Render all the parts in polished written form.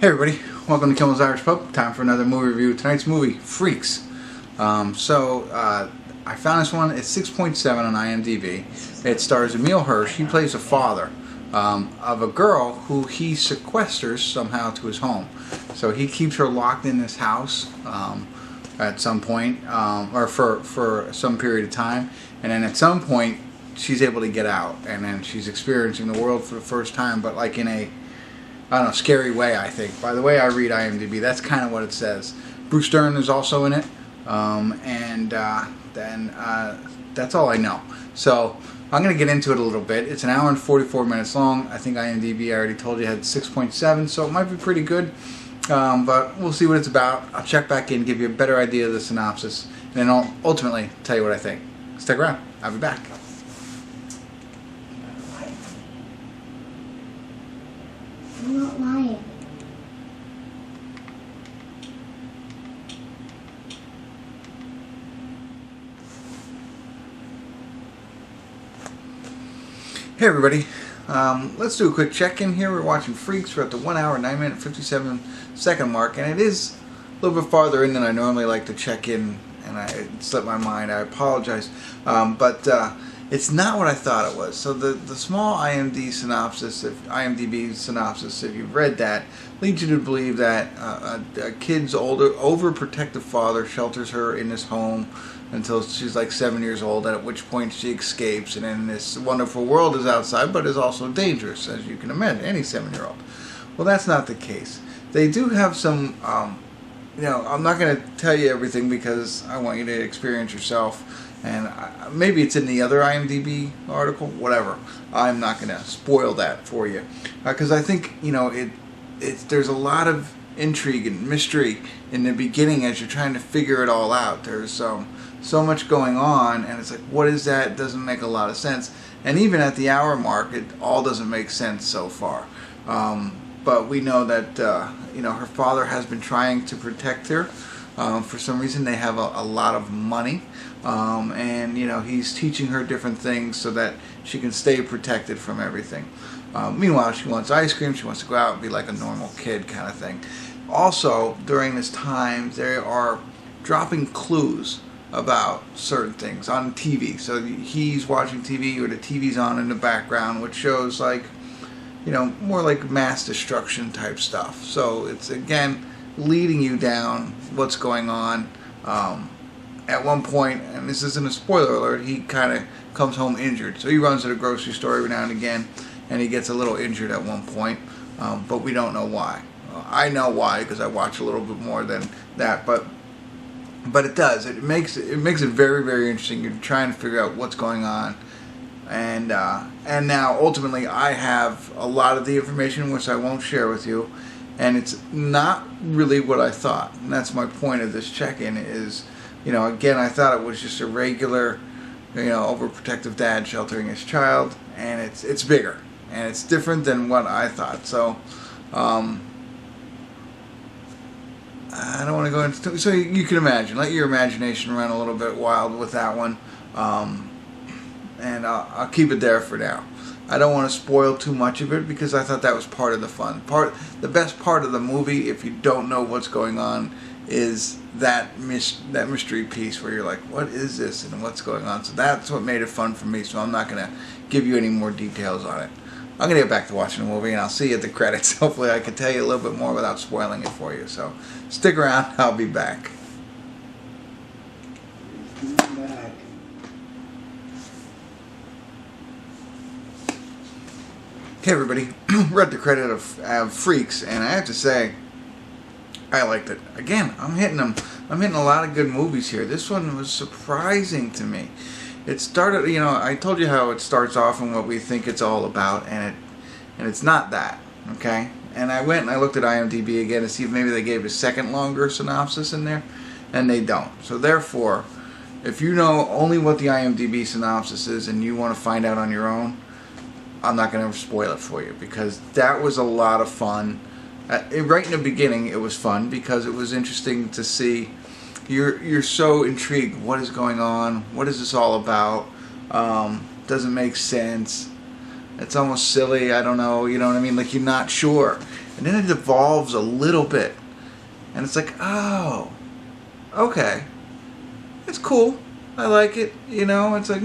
Hey everybody, welcome to Kimmel's Irish Pub. Time for another movie review. Tonight's movie, Freaks. I found this one. It's 6.7 on IMDb. It stars Emile Hirsch. He plays a father of a girl who he sequesters somehow to his home. So he keeps her locked in this house at some point, or for some period of time. And then at some point, she's able to get out. And then she's experiencing the world for the first time, but like in a, I don't know, scary way, I think. By the way I read IMDb, that's kind of what it says. Bruce Dern is also in it. Then that's all I know. So I'm going to get into it a little bit. It's an hour and 44 minutes long. I think IMDb, I already told you, had 6.7, so it might be pretty good. But we'll see what it's about. I'll check back in, give you a better idea of the synopsis, and then I'll ultimately tell you what I think. Stick around. I'll be back. I'm not lying. Hey everybody, let's do a quick check-in here. We're watching Freaks. We're at the 1 hour, 9 minute, 57 second mark, and it is a little bit farther in than I normally like to check in, and it slipped my mind. I apologize, but it's not what I thought it was. So the small IMDb synopsis, if you've read that, leads you to believe that a kid's overprotective father shelters her in his home until she's like 7 years old, at which point she escapes, and then this wonderful world is outside, but is also dangerous, as you can imagine, any 7-year-old. Well, that's not the case. They do have some, I'm not going to tell you everything because I want you to experience yourself. And maybe it's in the other IMDb article, whatever. I'm not going to spoil that for you. Because I think, there's a lot of intrigue and mystery in the beginning as you're trying to figure it all out. There's so much going on, and it's like, what is that? It doesn't make a lot of sense. And even at the hour mark, it all doesn't make sense so far. But we know that, her father has been trying to protect her. For some reason, they have a lot of money. And he's teaching her different things so that she can stay protected from everything. Meanwhile, she wants ice cream. She wants to go out and be like a normal kid kind of thing. Also, during this time, they are dropping clues about certain things on TV. So he's watching TV, or the TV's on in the background, which shows like, more like mass destruction type stuff. So it's, again, leading you down what's going on. At one point, and this isn't a spoiler alert, he kind of comes home injured. So he runs to the grocery store every now and again, and he gets a little injured at one point, but we don't know why. I know why because I watch a little bit more than that, but it does. It makes it very, very interesting. You're trying to figure out what's going on, and now ultimately I have a lot of the information which I won't share with you, and it's not really what I thought. And that's my point of this check-in is. Again, I thought it was just a regular, overprotective dad sheltering his child, and it's bigger, and it's different than what I thought. So, I don't want to go into. So you can imagine, let your imagination run a little bit wild with that one, and I'll keep it there for now. I don't want to spoil too much of it because I thought that was part of the fun. The best part of the movie, if you don't know what's going on, is that mystery piece where you're like, what is this and what's going on? So that's what made it fun for me, so I'm not going to give you any more details on it. I'm going to get back to watching the movie, and I'll see you at the credits. Hopefully I can tell you a little bit more without spoiling it for you. So stick around. I'll be back. Okay, everybody. We're at the credit of Freaks, and I have to say, I liked it. Again, I'm hitting a lot of good movies here. This one was surprising to me. It started, I told you how it starts off and what we think it's all about, and it's not that, okay? And I went and I looked at IMDb again to see if maybe they gave a second longer synopsis in there, and they don't. So therefore, if you know only what the IMDb synopsis is and you want to find out on your own, I'm not going to spoil it for you because that was a lot of fun. Right in the beginning, it was fun because it was interesting to see. You're so intrigued. What is going on? What is this all about? Doesn't make sense. It's almost silly. I don't know. You know what I mean? Like you're not sure. and then it evolves a little bit, and it's like, oh, okay, it's cool. I like it. You know, it's like,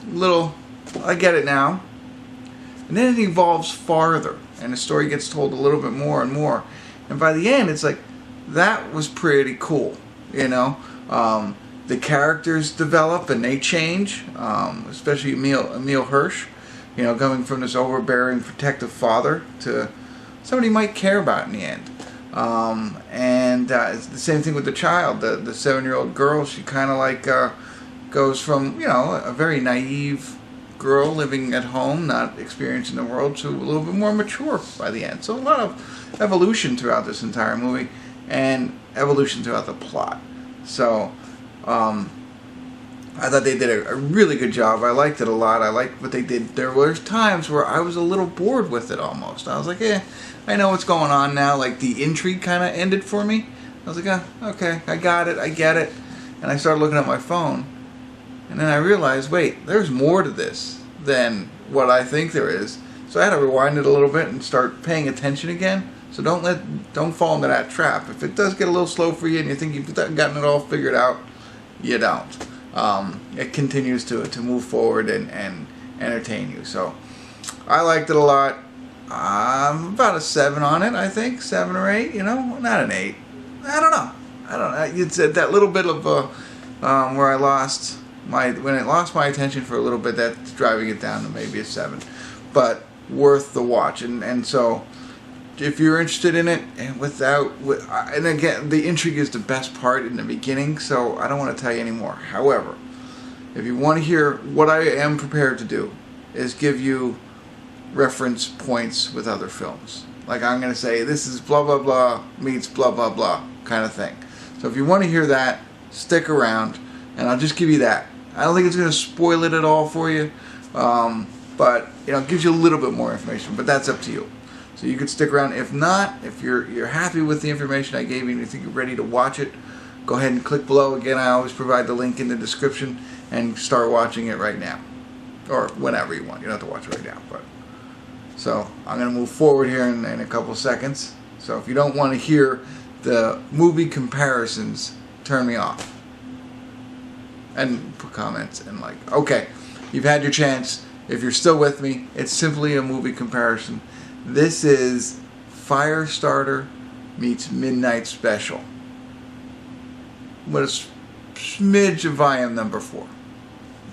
little. I get it now. And then it evolves farther, and the story gets told a little bit more and more. And by the end, it's like, that was pretty cool. You know, the characters develop and they change, especially Emile Hirsch. You know, coming from this overbearing, protective father to somebody you might care about in the end. It's the same thing with the child, the 7-year-old girl. She kind of like goes from, you know, a very naive girl living at home, not experiencing the world, to a little bit more mature by the end. So a lot of evolution throughout this entire movie, and evolution throughout the plot. So I thought they did a really good job. I liked it a lot. I liked what they did. There were times where I was a little bored with it almost. I was like, I know what's going on now. Like, the intrigue kind of ended for me. I was like, okay, I got it, I get it. And I started looking at my phone, and then I realized, wait, there's more to this than what I think there is. So I had to rewind it a little bit and start paying attention again. So don't fall into that trap. If it does get a little slow for you and you think you've gotten it all figured out, you don't. It continues to move forward and entertain you. So I liked it a lot. About a 7 on it, I think. 7 or 8, you know, not an 8. I don't know. It's that little bit of where I lost when it lost my attention for a little bit. That's driving it down to maybe a 7, but worth the watch. And so, if you're interested in it, and again, the intrigue is the best part in the beginning. So I don't want to tell you anymore. However, if you want to hear what I am prepared to do, is give you reference points with other films. Like, I'm going to say, this is blah blah blah meets blah blah blah kind of thing. So if you want to hear that, stick around, and I'll just give you that. I don't think it's going to spoil it at all for you, but you know, it gives you a little bit more information. But that's up to you. So you could stick around. If not, if you're happy with the information I gave you and you think you're ready to watch it, go ahead and click below. Again, I always provide the link in the description, and start watching it right now, or whenever you want. You don't have to watch it right now, but. So I'm going to move forward here in a couple seconds. So if you don't want to hear the movie comparisons, turn me off. And put comments and like, okay, you've had your chance. If you're still with me, it's simply a movie comparison. This is Firestarter meets Midnight Special. With a smidge of volume number 4.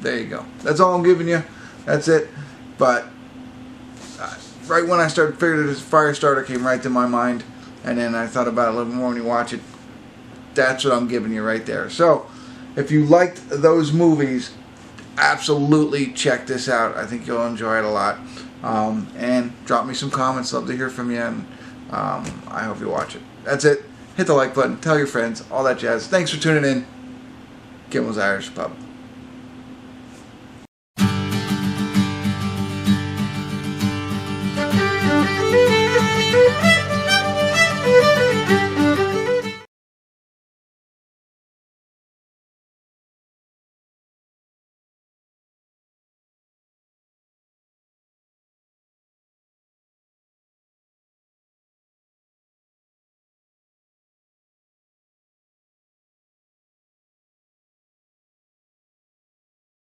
There you go. That's all I'm giving you. That's it. But right when I started figuring this, Firestarter came right to my mind, and then I thought about it a little more when you watch it. That's what I'm giving you right there. So, if you liked those movies, absolutely check this out. I think you'll enjoy it a lot. And drop me some comments. Love to hear from you, and I hope you watch it. That's it. Hit the like button. Tell your friends. All that jazz. Thanks for tuning in. Kimmel's Irish Pub.